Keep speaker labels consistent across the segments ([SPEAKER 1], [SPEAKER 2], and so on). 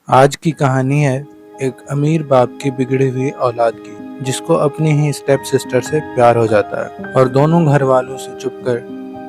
[SPEAKER 1] आज की कहानी है एक अमीर बाप की बिगड़ी हुई औलाद की, जिसको अपनी ही स्टेप सिस्टर से प्यार हो जाता है और दोनों घर वालों से छुपकर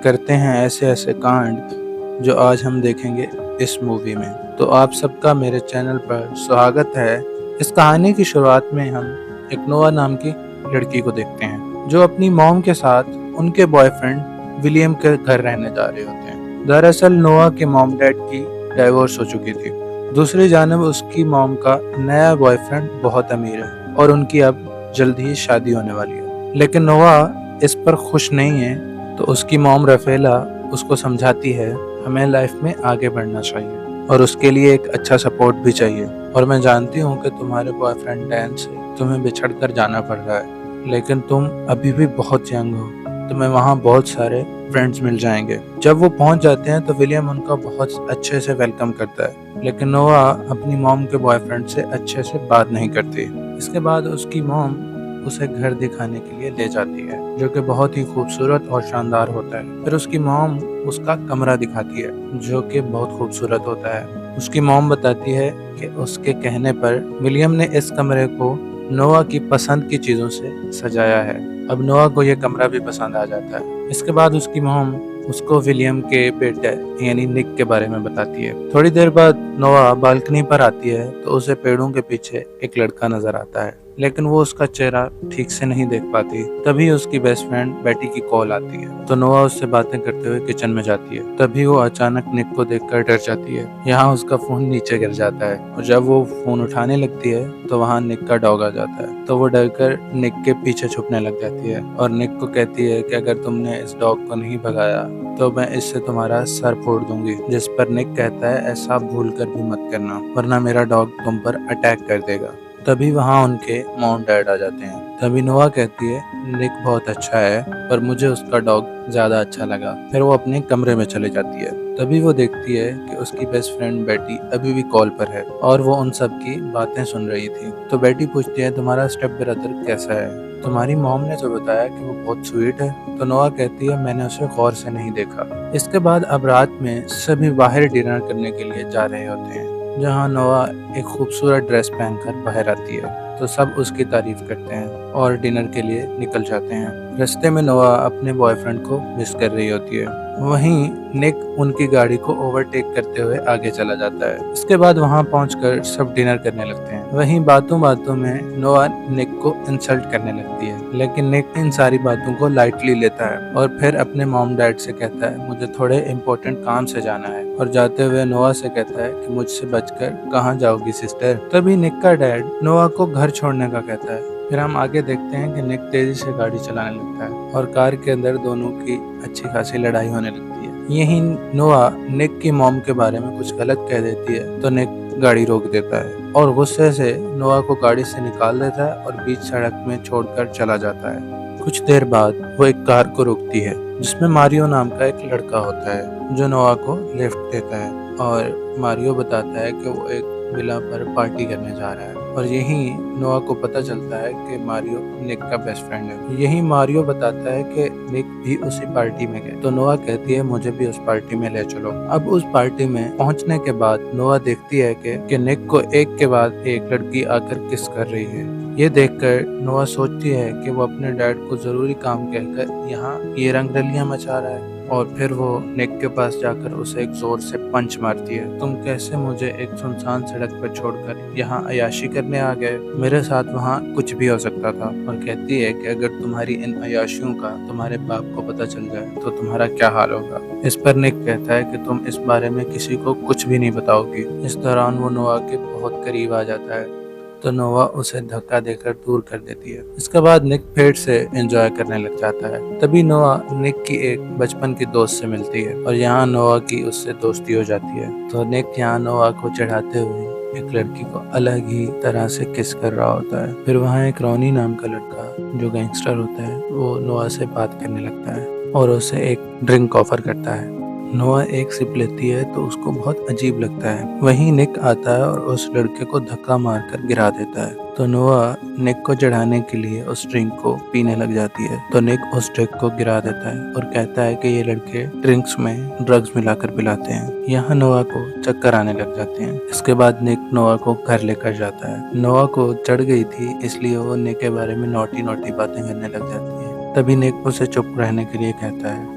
[SPEAKER 1] करते हैं ऐसे ऐसे कांड जो आज हम देखेंगे इस मूवी में। तो आप सबका मेरे चैनल पर स्वागत है। इस कहानी की शुरुआत में हम एक नोआ नाम की लड़की को देखते हैं, जो अपनी मॉम के साथ उनके बॉयफ्रेंड विलियम के घर रहने जा रहे होते हैं। दरअसल नोआ के मॉम डैड की डाइवोर्स हो चुकी थी। दूसरी जानब उसकी मॉम का नया बॉयफ्रेंड बहुत अमीर है और उनकी अब जल्द ही शादी होने वाली है। लेकिन नोआ इस पर खुश नहीं है, तो उसकी मॉम रफेला उसको समझाती है हमें लाइफ में आगे बढ़ना चाहिए और उसके लिए एक अच्छा सपोर्ट भी चाहिए। और मैं जानती हूँ कि तुम्हारे बॉयफ्रेंड डैन से तुम्हें बिछड़ कर जाना पड़ रहा है, लेकिन तुम अभी भी बहुत यंग हो, तुम्हें वहाँ बहुत सारे फ्रेंड्स मिल जाएंगे। जब वो पहुंच जाते हैं तो विलियम उनका बहुत अच्छे से वेलकम करता है, लेकिन नोआ अपनी मॉम के बॉयफ्रेंड से अच्छे से बात नहीं करती। इसके बाद उसकी मॉम उसे घर दिखाने के लिए ले जाती है, जो कि बहुत ही खूबसूरत और शानदार होता है। फिर उसकी मॉम उसका कमरा दिखाती है, जो कि बहुत खूबसूरत होता है। उसकी मॉम बताती है कि उसके कहने पर विलियम ने इस कमरे को नोआ की पसंद की चीजों से सजाया है। अब नोआ को यह कमरा भी पसंद आ जाता है। इसके बाद उसकी मॉम उसको विलियम के बेटे यानी निक के बारे में बताती है। थोड़ी देर बाद नोआ बालकनी पर आती है तो उसे पेड़ों के पीछे एक लड़का नजर आता है, लेकिन वो उसका चेहरा ठीक से नहीं देख पाती। तभी उसकी बेस्ट फ्रेंड बेटी की कॉल आती है, तो नोआ उससे बातें करते हुए किचन में जाती है। तभी वो अचानक निक को देखकर डर जाती है। यहाँ उसका फोन नीचे गिर जाता है और जब वो फोन उठाने लगती है तो वहाँ निक का डॉग आ जाता है। तो वो डरकर निक के पीछे छुपने लग जाती है और निक को कहती है कि अगर तुमने इस डॉग को नहीं भगाया तो मैं इससे तुम्हारा सर फोड़ दूंगी। जिस पर निक कहता है ऐसा भूल कर भी मत करना, वरना मेरा डॉग तुम पर अटैक कर देगा। तभी वहाँ उनके मॉम डैड आ जाते हैं। तभी नोआ कहती है निक बहुत अच्छा है, पर मुझे उसका डॉग ज्यादा अच्छा लगा। फिर वो अपने कमरे में चले जाती है। तभी वो देखती है कि उसकी बेस्ट फ्रेंड बेटी अभी भी कॉल पर है और वो उन सब की बातें सुन रही थी। तो बेटी पूछती है तुम्हारा स्टेप ब्रदर कैसा है, तुम्हारी मॉम ने जो बताया कि वो बहुत स्वीट है। तो नोआ कहती है मैंने उसे गौर से नहीं देखा। इसके बाद अब रात में सभी बाहर डिनर करने के लिए जा रहे होते हैं, जहाँ नोआ एक खूबसूरत ड्रेस पहनकर बाहर आती है। तो सब उसकी तारीफ करते हैं और डिनर के लिए निकल जाते हैं। रास्ते में नोआ अपने बॉयफ्रेंड को मिस कर रही होती है। वहीं निक उनकी गाड़ी को ओवरटेक करते हुए आगे चला जाता है। इसके बाद वहां पहुंचकर सब डिनर करने लगते हैं। वहीं बातों बातों में नोआ निक को इंसल्ट करने लगती है, लेकिन निक इन सारी बातों को लाइटली लेता है और फिर अपने मॉम डैड से कहता है मुझे थोड़े इम्पोर्टेंट काम से जाना है। और जाते हुए नोआ से कहता है कि मुझसे बचकर कहाँ जाओगी सिस्टर। तभी निक का डैड नोआ को घर छोड़ने का कहता है। फिर हम आगे देखते हैं कि निक तेजी से गाड़ी चलाने लगता है और कार के अंदर दोनों की अच्छी खासी लड़ाई होने लगती है। यही नोआ निक की मॉम के बारे में कुछ गलत कह देती है, तो निक गाड़ी रोक देता है और गुस्से से नोआ को गाड़ी से निकाल देता है और बीच सड़क में छोड़कर चला जाता है। कुछ देर बाद वो एक कार को रोकती है, जिसमें मारियो नाम का एक लड़का होता है, जो नोआ को लिफ्ट देता है। और मारियो बताता है कि वो एक विला पर पार्टी करने जा रहा है और यही नोआ को पता चलता है कि मारियो निक का बेस्ट फ्रेंड है। यही मारियो बताता है कि निक भी उसी पार्टी में गए। तो नोआ कहती है मुझे भी उस पार्टी में ले चलो। अब उस पार्टी में पहुंचने के बाद नोआ देखती है कि निक को एक के बाद एक लड़की आकर किस कर रही है। ये देखकर नोआ सोचती है कि वो अपने डैड को जरूरी काम कहकर यहाँ ये रंगरलियां मचा रहा है। और फिर वो निक के पास जाकर उसे एक जोर से पंच मारती है। तुम कैसे मुझे एक सुनसान सड़क पर छोड़कर यहाँ अयाशी करने आ गए, मेरे साथ वहाँ कुछ भी हो सकता था। और कहती है कि अगर तुम्हारी इन अयाशियों का तुम्हारे बाप को पता चल जाए तो तुम्हारा क्या हाल होगा। इस पर निक कहता है कि तुम इस बारे में किसी को कुछ भी नहीं बताओगी। इस दौरान वो नोआ के बहुत करीब आ जाता है, तो नोआ उसे धक्का देकर दूर कर देती है। इसके बाद निक फिर से एंजॉय करने लग जाता है। तभी नोआ निक की एक बचपन की दोस्त से मिलती है और यहाँ नोआ की उससे दोस्ती हो जाती है। तो निक यहाँ नोआ को चढ़ाते हुए एक लड़की को अलग ही तरह से किस कर रहा होता है। फिर वहाँ एक रॉनी नाम का लड़का जो गैंगस्टर होता है, वो नोआ से बात करने लगता है और उसे एक ड्रिंक ऑफर करता है। नोआ एक सिप लेती है तो उसको बहुत अजीब लगता है। वहीं निक आता है और उस लड़के को धक्का मारकर गिरा देता है। तो नोआ निक को चढ़ाने के लिए उस ड्रिंक को पीने लग जाती है। तो निक उस ड्रिंक को गिरा देता है और कहता है कि ये लड़के ड्रिंक्स में ड्रग्स मिलाकर पिलाते हैं। यहाँ नोआ को चक्कर आने लग जाते हैं। इसके बाद निक नोआ को घर लेकर जाता है। नोआ को चढ़ गई थी, इसलिए वो निक के बारे में नॉटी नॉटी बातें करने लग जाती है। तभी निक उसे चुप रहने के लिए कहता है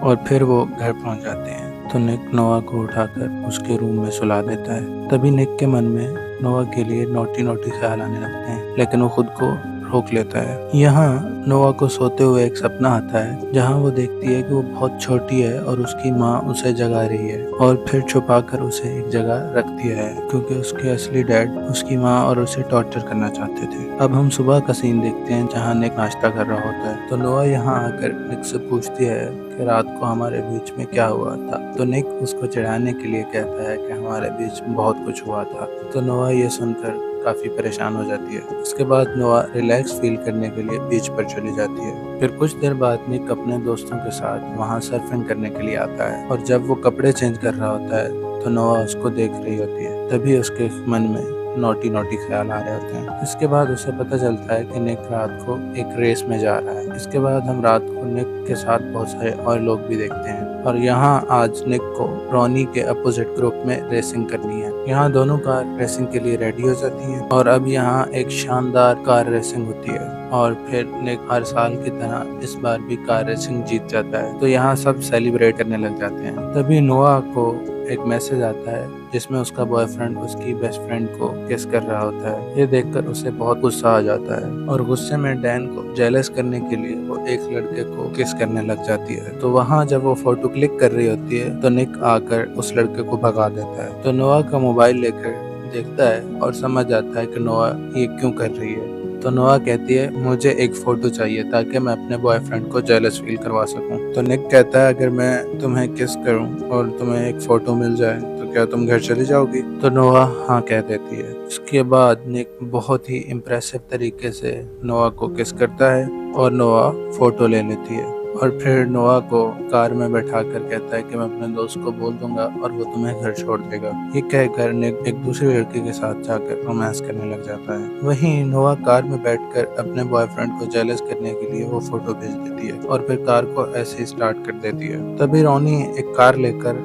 [SPEAKER 1] और फिर वो घर पहुंच जाते हैं। तो निक नोआ को उठाकर उसके रूम में सुला देता है। तभी निक के मन में नोआ के लिए नोटी नोटी ख्याल आने लगते हैं, लेकिन वो खुद को रोक लेता है। यहाँ नोआ को सोते हुए एक सपना आता है, जहाँ वो देखती है कि वो बहुत छोटी है और उसकी माँ उसे जगा रही है और फिर छुपाकर उसे एक जगह रख दिया है, क्योंकि उसके असली डैड उसकी माँ और उसे टॉर्चर करना चाहते थे। अब हम सुबह का सीन देखते हैं, जहाँ निक नाश्ता कर रहा होता है। तो नोआ यहाँ आकर निक से पूछती है कि रात को हमारे बीच में क्या हुआ था। तो निक उसको चिढ़ाने के लिए कहता है कि हमारे बीच बहुत कुछ हुआ था। तो नोआ ये सुनकर काफी परेशान हो जाती है। उसके बाद नोआ रिलैक्स फील करने के लिए बीच पर चली जाती है। फिर कुछ देर बाद निक अपने दोस्तों के साथ वहाँ सर्फिंग करने के लिए आता है और जब वो कपड़े चेंज कर रहा होता है तो नोआ उसको देख रही होती है। तभी उसके मन में नोटी नोटी ख्याल आ रहे होते हैं। इसके बाद उसे पता चलता है कि निक रात को एक रेस में जा रहा है। इसके बाद हम रात को निक के साथ बहुत सारे और लोग भी देखते हैं और यहाँ आज निक को रॉनी के अपोजिट ग्रुप में रेसिंग करनी है। यहाँ दोनों कार रेसिंग के लिए रेडी हो जाती हैं और अब यहाँ एक शानदार कार रेसिंग होती है और फिर निक हर साल की तरह इस बार भी कार रेसिंग जीत जाता है। तो यहाँ सब सेलिब्रेट करने लग जाते हैं। तभी नोआ को एक मैसेज आता है जिसमें उसका बॉयफ्रेंड उसकी बेस्ट फ्रेंड को किस कर रहा होता है। ये देखकर उसे बहुत गुस्सा आ जाता है और गुस्से में डैन को जेलस करने के लिए वो एक लड़के को किस करने लग जाती है। तो वहाँ जब वो फोटो क्लिक कर रही होती है तो निक आकर उस लड़के को भगा देता है। तो नोआ का मोबाइल लेकर देखता है और समझ जाता है कि नोआ ये क्यों कर रही है। तो नोआ कहती है मुझे एक फोटो चाहिए ताकि मैं अपने बॉयफ्रेंड को जेलस फील करवा सकूं। तो निक कहता है अगर मैं तुम्हें किस करूं और तुम्हें एक फोटो मिल जाए तो क्या तुम घर चली जाओगी। तो नोआ हाँ कह देती है। इसके बाद निक बहुत ही इम्प्रेसिव तरीके से नोआ को किस करता है और नोआ फोटो ले लेती है और फिर नोआ को कार में बैठा कर कहता है कि मैं अपने दोस्त को बोल दूंगा और वो तुम्हें घर छोड़ देगा। ये कहकर निक एक दूसरे लड़के के साथ जाकर रोमांस करने लग जाता है। वहीं नोआ कार में बैठकर अपने बॉयफ्रेंड को जेलस करने के लिए वो फोटो भेज देती है और फिर कार को ऐसे ही स्टार्ट कर देती है। तभी रॉनी एक कार लेकर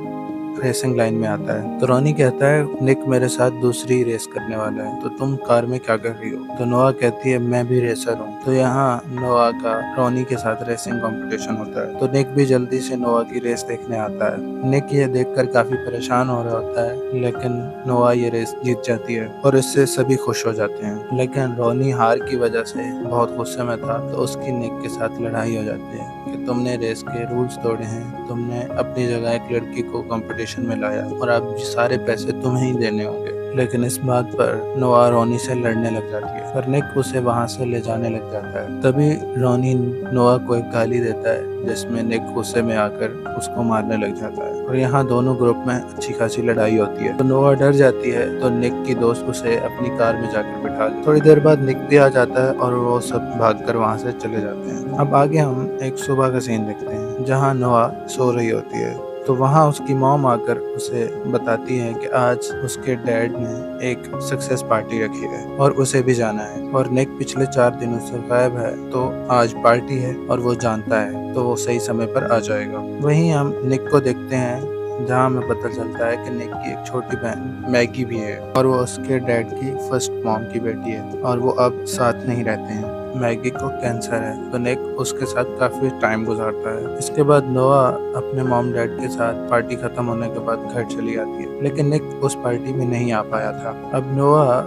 [SPEAKER 1] रेसिंग लाइन में आता है। तो रॉनी कहता है निक मेरे साथ दूसरी रेस करने वाला है, तो तुम कार में क्या कर रही हो। तो नोआ कहती है मैं भी रेसर हूँ। तो यहाँ नोआ का रॉनी के साथ रेसिंग कंपटीशन होता है। तो निक भी जल्दी से नोआ की रेस देखने आता है। निक ये देखकर काफी परेशान हो रहा होता है, लेकिन नोआ ये रेस जीत जाती है और इससे सभी खुश हो जाते हैं। लेकिन रॉनी हार की वजह से बहुत गुस्से में था, तो उसकी निक के साथ लड़ाई हो जाती है कि तुमने रेस के रूल्स तोड़े हैं, तुमने अपनी जगह एक लड़की को कंपटीशन में लाया और अब सारे पैसे तुम्हें ही देने होंगे। लेकिन इस बात पर नोआ रॉनी से लड़ने लग जाती है पर निक उसे वहां से ले जाने लग जाता है। तभी रॉनी नोआ को एक गाली देता है जिसमें निक गुस्से में आकर उसको मारने लग जाता है और यहाँ दोनों ग्रुप में अच्छी खासी लड़ाई होती है। तो नोआ डर जाती है तो निक की दोस्त उसे अपनी कार में जाकर बिठा ले। थोड़ी देर बाद निक भी आ जाता है और वो सब भागकर वहां से चले जाते हैं। अब आगे हम एक सुबह का सीन देखते हैं जहाँ नोआ सो रही होती है। तो वहाँ उसकी मॉम आकर उसे बताती है कि आज उसके डैड ने एक सक्सेस पार्टी रखी है और उसे भी जाना है और निक पिछले 4 दिनों से गायब है, तो आज पार्टी है और वो जानता है तो वो सही समय पर आ जाएगा। वहीं हम निक को देखते हैं जहाँ हमें पता चलता है कि निक की एक छोटी बहन मैगी भी है और वो उसके डैड की फर्स्ट मॉम की बेटी है और वो अब साथ नहीं रहते हैं। मैगी को कैंसर है तो निक उसके साथ काफी टाइम गुजारता है। इसके बाद नोआ अपने मॉम डैड के साथ पार्टी खत्म होने के बाद घर चली आती है, लेकिन निक उस पार्टी में नहीं आ पाया था। अब नोआ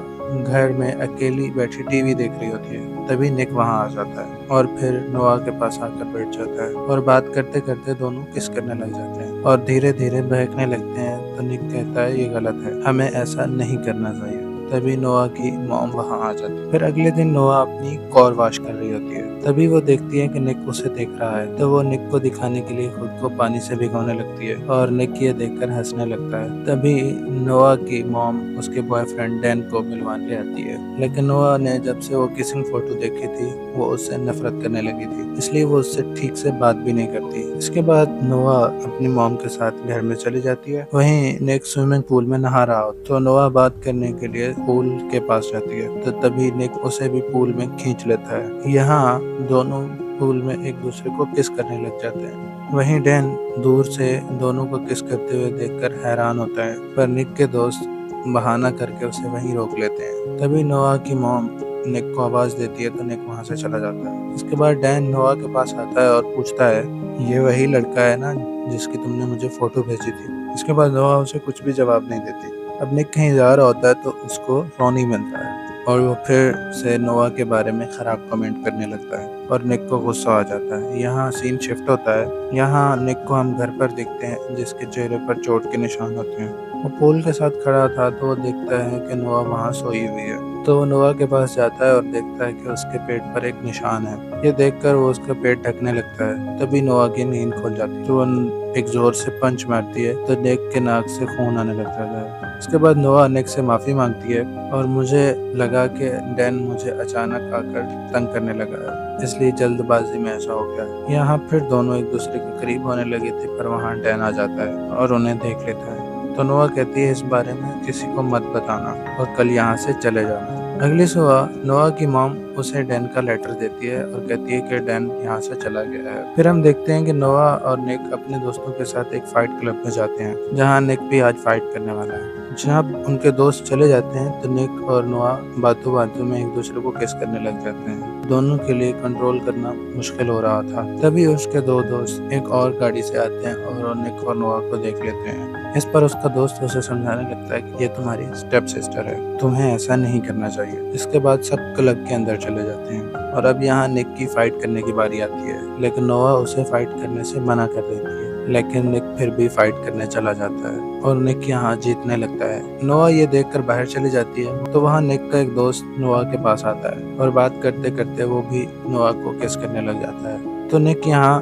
[SPEAKER 1] घर में अकेली बैठी टीवी देख रही होती है, तभी निक वहां आ जाता है और फिर नोआ के पास आकर बैठ जाता है और बात करते करते दोनों किस करने लग जाते हैं और धीरे धीरे बहकने लगते हैं। तो निक कहता है ये गलत है, हमें ऐसा नहीं करना चाहिए। तभी नोआ की मॉम वहाँ आ जाती है। फिर अगले दिन नोआ अपनी कार वॉश कर रही होती है, तभी वो देखती है कि निक उसे देख रहा है, तो वो निक को दिखाने के लिए खुद को पानी से भिगोने लगती है और निक ये देखकर हंसने लगता है। तभी नोआ की मॉम उसके बॉयफ्रेंड डैन को मिलवाने ले आती है, लेकिन नोआ ने जब से वो किसिंग फोटो देखी थी वो उससे नफरत करने लगी थी, इसलिए वो उससे ठीक से बात भी नहीं करती। इसके बाद नोआ अपनी मॉम के साथ घर में चली जाती है। वहीं निक स्विमिंग पूल में नहा रहा हो तो नोआ बात करने के लिए पूल के पास जाती है, तो तभी निक उसे भी पूल में खींच लेता है। यहाँ दोनों पूल में एक दूसरे को किस करने लग जाते हैं। वहीं डैन दूर से दोनों को किस करते हुए देखकर हैरान होता है, पर निक के दोस्त बहाना करके उसे वहीं रोक लेते हैं। तभी नोआ की मॉम निक को आवाज देती है तो निक वहां से चला जाता है। इसके बाद डैन नोआ के पास आता है और पूछता है, ये वही लड़का है ना जिसकी तुमने मुझे फोटो भेजी थी? इसके बाद नोआ उसे कुछ भी जवाब नहीं देती। अब निक कहीं जा रहा होता है तो उसको रॉनी मिलता है और वो फिर से नोआ के बारे में खराब कमेंट करने लगता है और निक को गुस्सा आ जाता है। यहाँ सीन शिफ्ट होता है। यहाँ निक को हम घर पर देखते हैं जिसके चेहरे पर चोट के निशान होते हैं। वो पोल के साथ खड़ा था तो वो देखता है कि नोआ वहाँ सोई हुई है, तो वो नोआ के पास जाता है और देखता है कि उसके पेट पर एक निशान है। ये देखकर वो उसका पेट ढकने लगता है। तभी नोआ की नींद खुल जाती है तो वो एक जोर से पंच मारती है तो निक के नाक से खून आने लग जाता है। इसके बाद नोआ निक से माफी मांगती है और मुझे लगा कि डैन मुझे अचानक आकर तंग करने लगा है, इसलिए जल्दबाजी में ऐसा हो गया। यहाँ फिर दोनों एक दूसरे के करीब होने लगे थे, पर वहाँ डैन आ जाता है और उन्हें देख लेता है। तो नोआ कहती है, इस बारे में किसी को मत बताना और कल यहाँ से चले जाना। अगली सुबह नोआ की मॉम उसे डैन का लेटर देती है और कहती है कि डैन यहाँ से चला गया है। फिर हम देखते हैं कि नोआ और निक अपने दोस्तों के साथ एक फाइट क्लब में जाते हैं, जहाँ निक भी आज फाइट करने वाला है। जब उनके दोस्त चले जाते हैं तो निक और नोआ बातों बातों में एक दूसरे को किस करने लग जाते हैं। दोनों के लिए कंट्रोल करना मुश्किल हो रहा था। तभी उसके दो दोस्त एक और गाड़ी से आते हैं और निक और नोआ को देख लेते हैं। इस पर उसका दोस्त उसे समझाने लगता है कि ये तुम्हारी स्टेप सिस्टर है, तुम्हें ऐसा नहीं करना चाहिए। इसके बाद सब क्लब के अंदर चले जाते हैं और अब यहाँ निक की फाइट करने की बारी आती है, लेकिन नोआ उसे फाइट करने से मना कर देती है। लेकिन निक फिर भी फाइट करने चला जाता है और निक यहाँ जीतने लगता है। नोआ ये देखकर बाहर चली जाती है तो वहाँ निक का एक दोस्त नोआ के पास आता है और बात करते करते वो भी नोआ को किस करने लग जाता है। तो निक यहाँ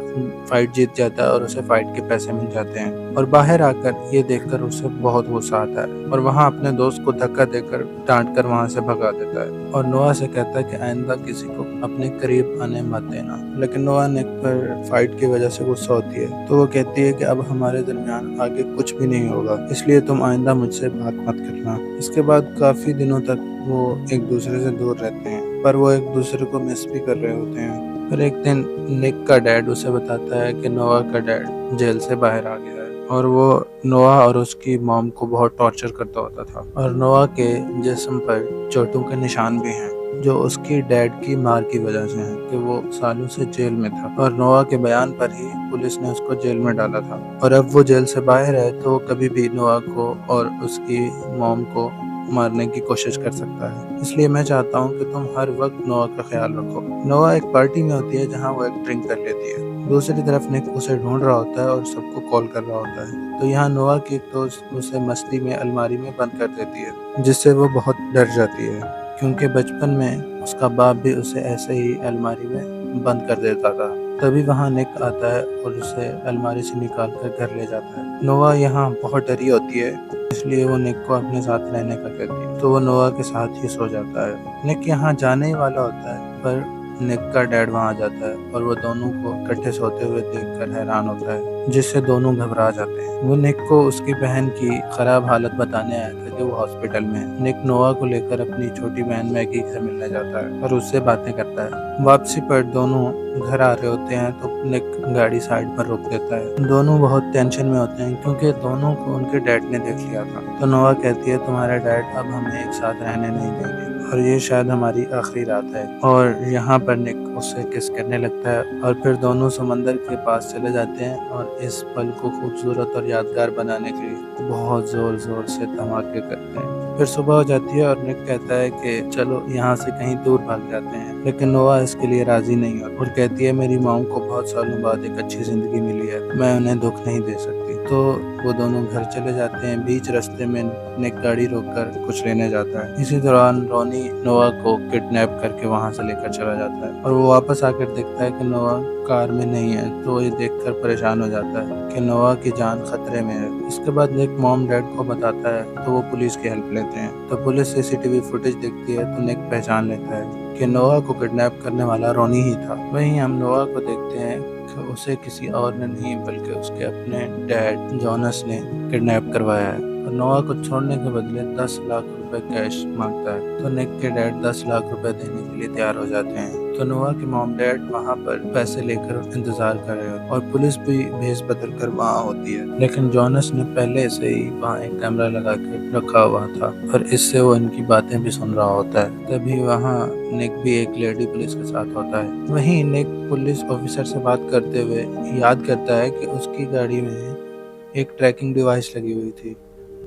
[SPEAKER 1] फाइट जीत जाता है और उसे फाइट के पैसे मिल जाते हैं और बाहर आकर ये देखकर उसे बहुत गुस्सा आता है और वहाँ अपने दोस्त को धक्का देकर डांट कर वहाँ से भगा देता है और नोआ से कहता है कि आइंदा किसी को अपने करीब आने मत देना। लेकिन नोआ निक पर फाइट की वजह से गुस्सा होती है तो वो कहती है कि अब हमारे दरमियान आगे कुछ भी नहीं होगा, इसलिए तुम आइंदा मुझसे बात मत करना। इसके बाद काफी दिनों तक वो एक दूसरे से दूर रहते हैं, पर वो एक दूसरे को मिस भी कर रहे होते हैं। फिर एक दिन निक का डैड उसे बताता है कि नोआ का डैड जेल से बाहर आ गया है और वो नोआ और उसकी मॉम को बहुत टॉर्चर करता होता था और नोआ के जिस्म पर चोटों के निशान भी हैं जो उसकी डैड की मार की वजह से हैं कि वो सालों से जेल में था और नोआ के बयान पर ही पुलिस ने उसको जेल में डाला था और अब वो जेल से बाहर है तो कभी भी नोआ को और उसकी मॉम को मारने की कोशिश कर सकता है। इसलिए मैं चाहता हूँ कि तुम हर वक्त नोआ का ख्याल रखो। नोआ एक पार्टी में होती है जहाँ वो एक ड्रिंक कर लेती है। दूसरी तरफ निक उसे ढूंढ रहा होता है और सबको कॉल कर रहा होता है। तो यहाँ नोआ की एक दोस्त उसे मस्ती में अलमारी में बंद कर देती है, जिससे वो बहुत डर जाती है क्योंकि बचपन में उसका बाप भी उसे ऐसे ही अलमारी में बंद कर देता था। तभी वहाँ निक आता है और उसे अलमारी से निकाल कर घर ले जाता है। नोआ यहाँ बहुत डरी होती है, इसलिए वो निक को अपने साथ रहने का कहती है तो वो नोआ के साथ ही सो जाता है। निक यहाँ जाने ही वाला होता है पर निक का डैड वहाँ आ जाता है और वो दोनों को इकट्ठे सोते हुए देखकर हैरान होता है, जिससे दोनों घबरा जाते हैं। वो निक को उसकी बहन की खराब हालत बताने आया था कि वो हॉस्पिटल में है। निक नोआ को लेकर अपनी छोटी बहन मैगी से मिलने जाता है और उससे बातें करता है। वापसी पर दोनों घर आ रहे होते हैं तो निक गाड़ी साइड पर रोक देता है। दोनों बहुत टेंशन में होते हैं क्योंकि दोनों को उनके डैड ने देख लिया था। तो नोआ कहती है, तुम्हारा डैड अब हमें एक साथ रहने नहीं देंगे और ये शायद हमारी आखिरी रात है। और यहाँ पर निक उससे किस करने लगता है और फिर दोनों समंदर के पास चले जाते हैं और इस पल को खूबसूरत और यादगार बनाने के लिए बहुत जोर जोर से धमाके करते हैं। फिर सुबह हो जाती है और निक कहता है कि चलो यहाँ से कहीं दूर भाग जाते हैं, लेकिन नोआ इसके लिए राजी नहीं है और कहती है, मेरी माँ को बहुत सालों बाद एक अच्छी जिंदगी मिली है, मैं उन्हें दुख नहीं दे सकती। तो वो दोनों घर चले जाते हैं। बीच रास्ते में निक गाड़ी रोककर कुछ लेने जाता है। इसी दौरान रॉनी नोआ को किडनैप करके वहां से लेकर चला जाता है और वो वापस आकर देखता है कि नोआ कार में नहीं है। तो ये देखकर परेशान हो जाता है कि नोआ की जान खतरे में है। इसके बाद निक मॉम डैड को बताता है तो वो पुलिस की हेल्प लेते हैं। तो पुलिस सीसीटीवी फुटेज देखती है तो निक पहचान लेता है कि नोआ को किडनैप करने वाला रॉनी ही था। वहीं हम नोआ को देखते हैं कि उसे किसी और ने नहीं बल्कि उसके अपने डैड जोनस ने किडनैप करवाया है और नोआ को छोड़ने के बदले 10 लाख रुपए कैश मांगता है। तो निक के डैड 10 लाख रुपए देने के लिए तैयार हो जाते हैं। तो नोआ के मॉम डैड वहाँ पर पैसे लेकर इंतजार कर रहे हैं और पुलिस भी भेस बदल कर वहाँ होती है। लेकिन जोनस ने पहले से ही वहाँ एक कैमरा लगा के रखा हुआ था और इससे वो इनकी बातें भी सुन रहा होता है। तभी वहाँ निक भी एक लेडी पुलिस के साथ होता है। वहीं निक पुलिस ऑफिसर से बात करते हुए याद करता है कि उसकी गाड़ी में एक ट्रैकिंग डिवाइस लगी हुई थी।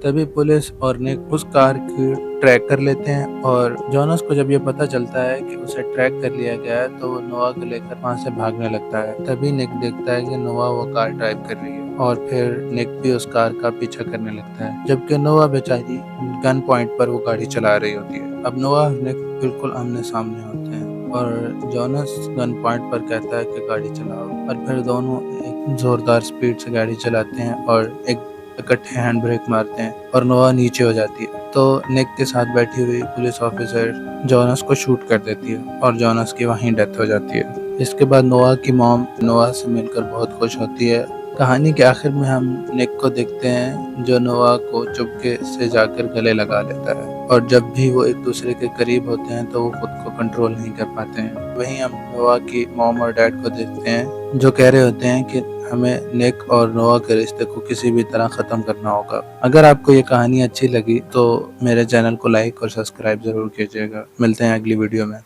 [SPEAKER 1] तभी पुलिस और निक उस कार की ट्रैक कर लेते हैं और जोनस को जब ये पता चलता है कि उसे ट्रैक कर लिया गया है तो वो नोआ को लेकर वहाँ से भागने लगता है। तभी निक देखता है कि नोआ वो कार ड्राइव कर रही है और फिर निक भी उस कार का पीछा करने लगता है, जबकि नोआ बेचारी गन पॉइंट पर वो गाड़ी चला रही होती है। अब नोआ और निक बिल्कुल आमने सामने होते हैं और जोनस गन पॉइंट पर कहता है कि गाड़ी चलाओ और फिर दोनों एक जोरदार स्पीड से गाड़ी चलाते हैं और एक इकट्ठे हैंड ब्रेक मारते हैं और नोआ नीचे हो जाती है। तो निक के साथ बैठी हुई पुलिस ऑफिसर जोनस को शूट कर देती है और जोनस की वहीं डेथ हो जाती है। इसके बाद नोआ की मॉम नोआ से मिलकर बहुत खुश होती है। कहानी के आखिर में हम निक को देखते हैं जो नोआ को चुपके से जाकर गले लगा लेता है और जब भी वो एक दूसरे के करीब होते हैं तो वो खुद को कंट्रोल नहीं कर पाते हैं। वहीं हम नोआ की मॉम और डैड को देखते हैं जो कह रहे होते हैं कि हमें निक और नोआ के रिश्ते को किसी भी तरह ख़त्म करना होगा। अगर आपको ये कहानी अच्छी लगी तो मेरे चैनल को लाइक और सब्सक्राइब ज़रूर कीजिएगा। मिलते हैं अगली वीडियो में।